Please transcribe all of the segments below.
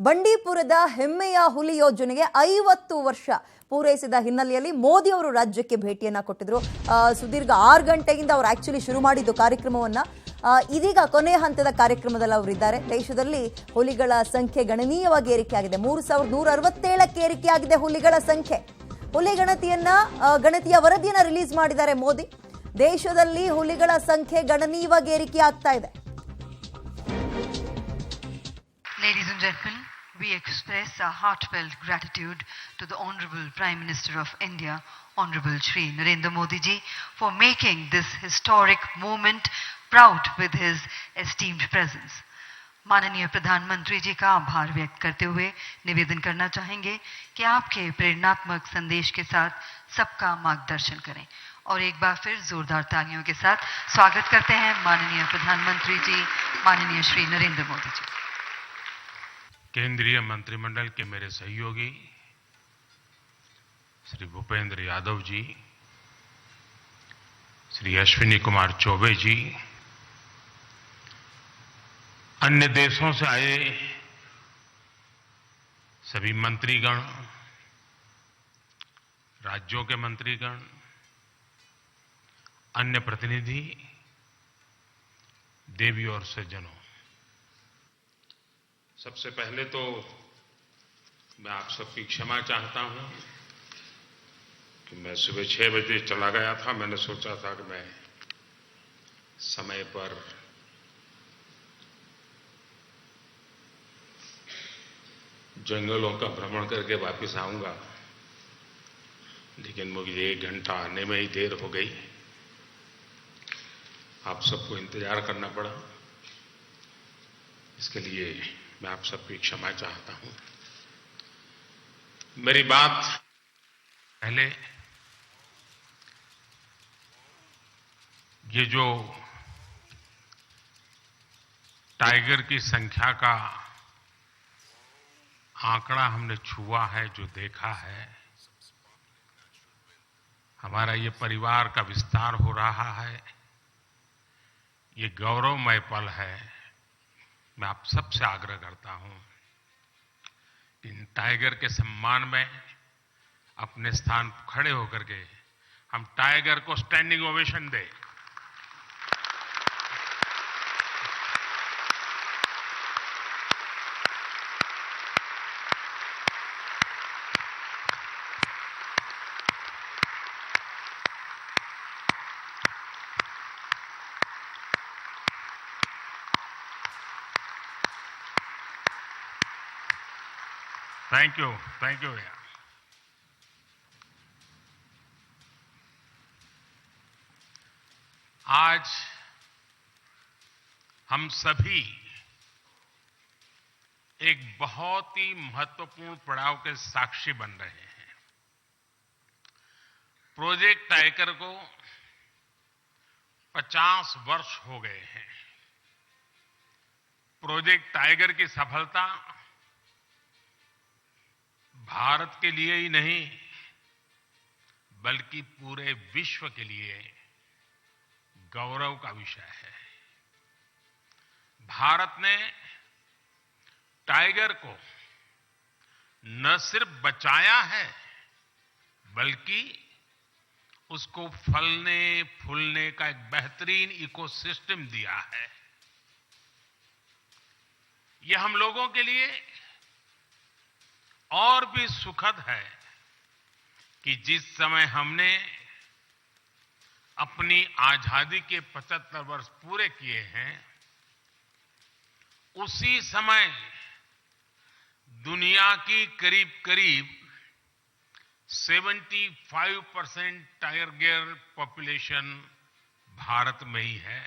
ಬಂಡೀಪುರದ ಹೆಮ್ಮೆಯ ಹುಲಿ ಯೋಜನೆಗೆ 50 ವರ್ಷ ಪೂರೈಸಿದ ಹಿನ್ನೆಲೆಯಲ್ಲಿ ಮೋದಿ ಅವರು ರಾಜ್ಯಕ್ಕೆ ಭೇಟಿಯನ್ನ ಕೊಟ್ಟಿದ್ರು. ಸುದೀರ್ಘ 6 ಗಂಟೆಯಿಂದ ಅವರು ಆಕ್ಚುಲಿ ಶುರು ಮಾಡಿದ್ದು ಕಾರ್ಯಕ್ರಮವನ್ನ. ಇದೀಗ ಕೊನೆಯ ಹಂತದ ಕಾರ್ಯಕ್ರಮದಲ್ಲಿ ಅವರಿದ್ದಾರೆ. ದೇಶದಲ್ಲಿ ಹುಲಿಗಳ ಸಂಖ್ಯೆ ಗಣನೀಯವಾಗಿ ಏರಿಕೆಯಾಗಿದೆ. 3167ಕ್ಕೆ ಏರಿಕೆಯಾಗಿದೆ ಹುಲಿಗಳ ಸಂಖ್ಯೆ. ಹುಲಿ ಗಣತಿಯ ವರದಿಯನ್ನ ರಿಲೀಸ್ ಮಾಡಿದ್ದಾರೆ ಮೋದಿ. ದೇಶದಲ್ಲಿ ಹುಲಿಗಳ ಸಂಖ್ಯೆ ಗಣನೀಯವಾಗಿ ಏರಿಕೆಯಾಗ್ತಾ ಇದೆ. Ladies and gentlemen, we express our heartfelt gratitude to the Honorable Prime Minister of India, Honorable Shri Narendra Modi ji, for making this historic moment proud with his esteemed presence. माननीय प्रधानमंत्री जी का आभार व्यक्त करते हुए निवेदन करना चाहेंगे कि आपके प्रेरणात्मक संदेश के साथ सबका मार्गदर्शन करें और एक बार फिर जोरदार तालियों के साथ स्वागत करते हैं माननीय प्रधानमंत्री जी, माननीय श्री नरेंद्र मोदी जी। केंद्रीय मंत्रिमंडल के मेरे सहयोगी श्री भूपेंद्र यादव जी, श्री अश्विनी कुमार चौबे जी, अन्य देशों से आए सभी मंत्रीगण, राज्यों के मंत्रीगण, अन्य प्रतिनिधि, देवी और सज्जनों, सबसे पहले तो मैं आप सबकी क्षमा चाहता हूं कि मैं सुबह 6 बजे चला गया था। मैंने सोचा था कि मैं समय पर जंगलों का भ्रमण करके वापस आऊंगा, लेकिन मुझे 1 घंटा आने में ही देर हो गई। आप सबको इंतजार करना पड़ा। इसके लिए मैं आप सबकी क्षमा चाहता हूं। मेरी बात पहले ये जो टाइगर की संख्या का आंकड़ा हमने छुआ है, जो देखा है, हमारा ये परिवार का विस्तार हो रहा है, ये गौरवमय पल है। मैं आप सबसे आग्रह करता हूं कि इन टाइगर के सम्मान में अपने स्थान खड़े होकर के हम टाइगर को स्टैंडिंग ओवेशन दें। थैंक यू भैया। आज हम सभी एक बहुत ही महत्वपूर्ण पड़ाव के साक्षी बन रहे हैं। प्रोजेक्ट टाइगर को 50 वर्ष हो गए हैं। प्रोजेक्ट टाइगर की सफलता भारत के लिए ही नहीं, बल्कि पूरे विश्व के लिए गौरव का विषय है। भारत ने टाइगर को न सिर्फ बचाया है, बल्कि उसको फलने फूलने का एक बेहतरीन इकोसिस्टम दिया है। यह हम लोगों के लिए और भी सुखद है कि जिस समय हमने अपनी आजादी के 75 वर्ष पूरे किए हैं, उसी समय दुनिया की करीब करीब 75% टाइगर पॉपुलेशन भारत में ही है।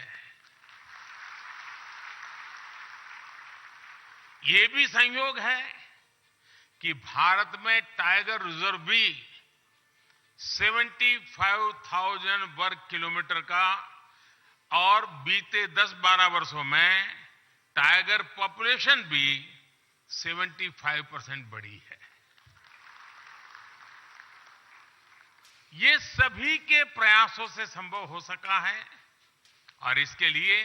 ये भी संयोग है कि भारत में टाइगर रिजर्व भी 75,000 वर्ग किलोमीटर का, और बीते 10-12 वर्षों में टाइगर पॉपुलेशन भी 75% बढ़ी है। ये सभी के प्रयासों से संभव हो सका है और इसके लिए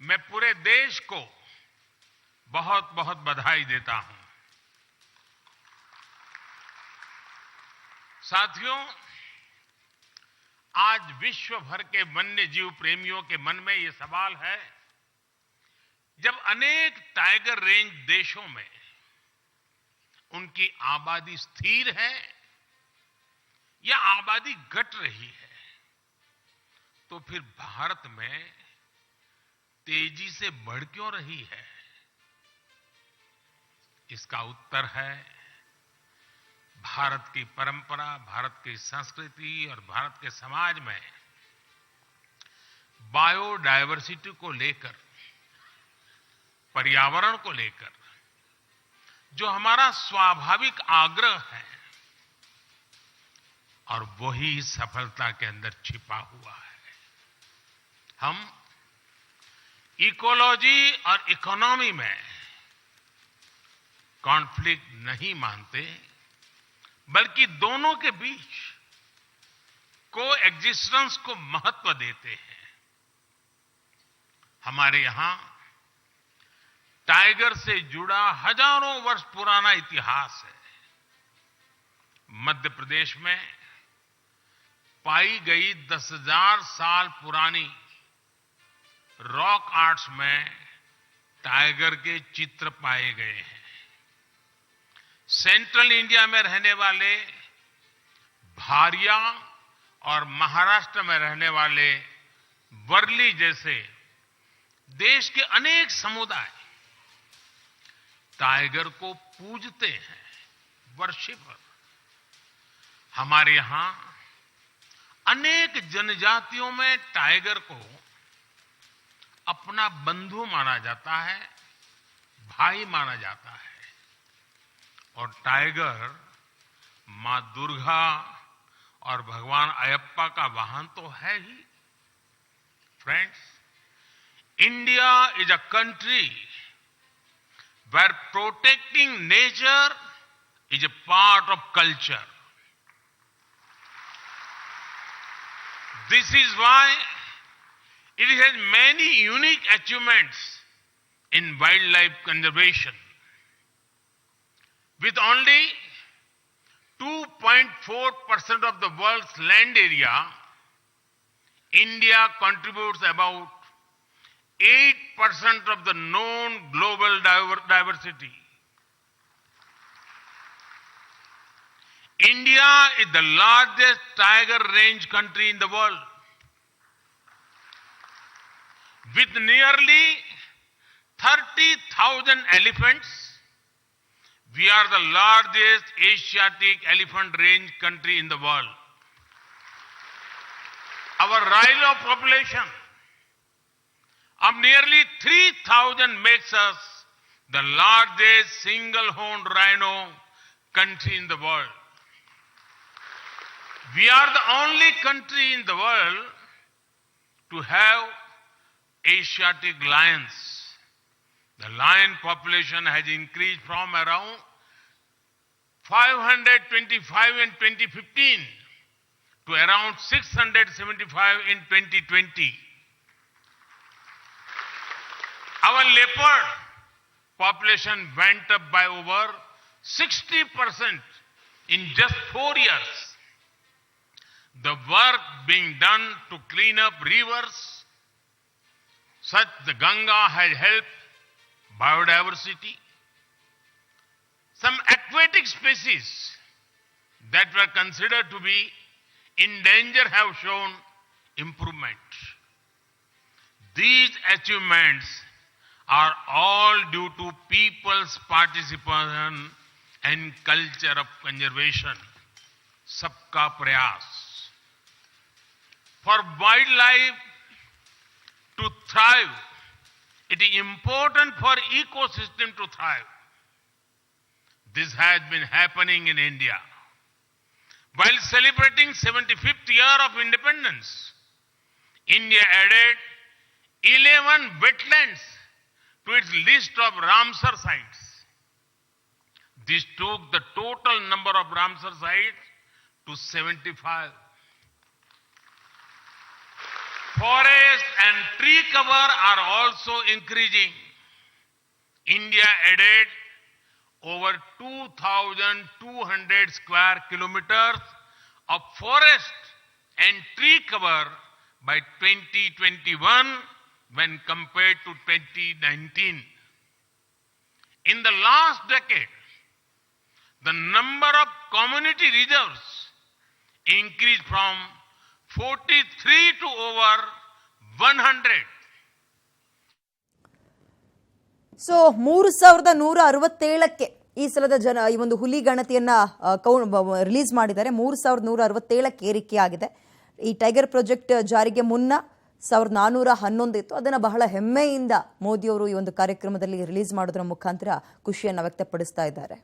मैं पूरे देश को बहुत बहुत बधाई देता हूं। साथियों, आज विश्व भर के वन्य जीव प्रेमियों के मन में यह सवाल है, जब अनेक टाइगर रेंज देशों में उनकी आबादी स्थिर है या आबादी घट रही है, तो फिर भारत में तेजी से बढ़ क्यों रही है? इसका उत्तर है भारत की परंपरा, भारत की संस्कृति और भारत के समाज में बायोडायवर्सिटी को लेकर, पर्यावरण को लेकर जो हमारा स्वाभाविक आग्रह है, और वही सफलता के अंदर छिपा हुआ है। हम इकोलॉजी और इकोनॉमी में कॉन्फ्लिक्ट नहीं मानते, बल्कि दोनों के बीच को एग्जिस्टेंस को महत्व देते हैं। हमारे यहां टाइगर से जुड़ा हजारों वर्ष पुराना इतिहास है। मध्य प्रदेश में पाई गई 10,000 साल पुरानी रॉक आर्ट्स में टाइगर के चित्र पाए गए हैं। सेंट्रल इंडिया में रहने वाले भारिया और महाराष्ट्र में रहने वाले वर्ली जैसे देश के अनेक समुदाय टाइगर को पूजते हैं, वर्शिपर। हमारे यहां अनेक जनजातियों में टाइगर को अपना बंधु माना जाता है, भाई माना जाता है। और टाइगर मां दुर्गा और भगवान अयप्पा का वाहन तो है ही। Friends, India is a country where protecting nature is a part of culture. This is why it has many unique achievements in wildlife conservation. With only 2.4% of the world's land area, India contributes about 8% of the known global diversity. India is the largest tiger range country in the world. With nearly 30,000 elephants, we are the largest Asiatic elephant range country in the world. Our rhino population of nearly 3,000 makes us the largest single-horned rhino country in the world. We are the only country in the world to have Asiatic lions. The lion population has increased from around 525 in 2015 to around 675 in 2020. Our leopard population went up by over 60% in just 4 years. The work being done to clean up rivers, such the Ganga, has helped biodiversity. Some aquatic species that were considered to be in danger have shown improvement. These achievements are all due to people's participation and culture of conservation. Sabka prayas. For wildlife to thrive, it is important for ecosystem to thrive. This has been happening in India. While celebrating 75th year of independence, India added 11 wetlands to its list of Ramsar sites. This took the total number of Ramsar sites to 75. Forest and tree cover are also increasing. India added over 2,200 square kilometers of forest and tree cover by 2021 when compared to 2019. In the last decade, the number of community reserves increased from 43 to over 100. So 3,167ಕ್ಕೆ ಈ ಸಲದ ಈ ಒಂದು ಹುಲಿ ಗಣತಿಯನ್ನ release ಮಾಡಿದ್ದಾರೆ. 3,167ಕ್ಕೆ ಏರಿಕೆ ಆಗಿದೆ. ಈ tiger project ಜಾರಿಗೆ ಮುನ್ನ 1,411 ಇತ್ತು. ಅದನ್ನು ಬಹಳ ಹೆಮ್ಮೆಯಿಂದ ಮೋದಿಯವರು ಈ ಒಂದು ಕಾರ್ಯಕ್ರಮದಲ್ಲಿ ರಿಲೀಸ್ ಮಾಡೋದ್ರ ಮುಖಾಂತರ ಖುಷಿಯನ್ನು ವ್ಯಕ್ತಪಡಿಸ್ತಾ ಇದ್ದಾರೆ.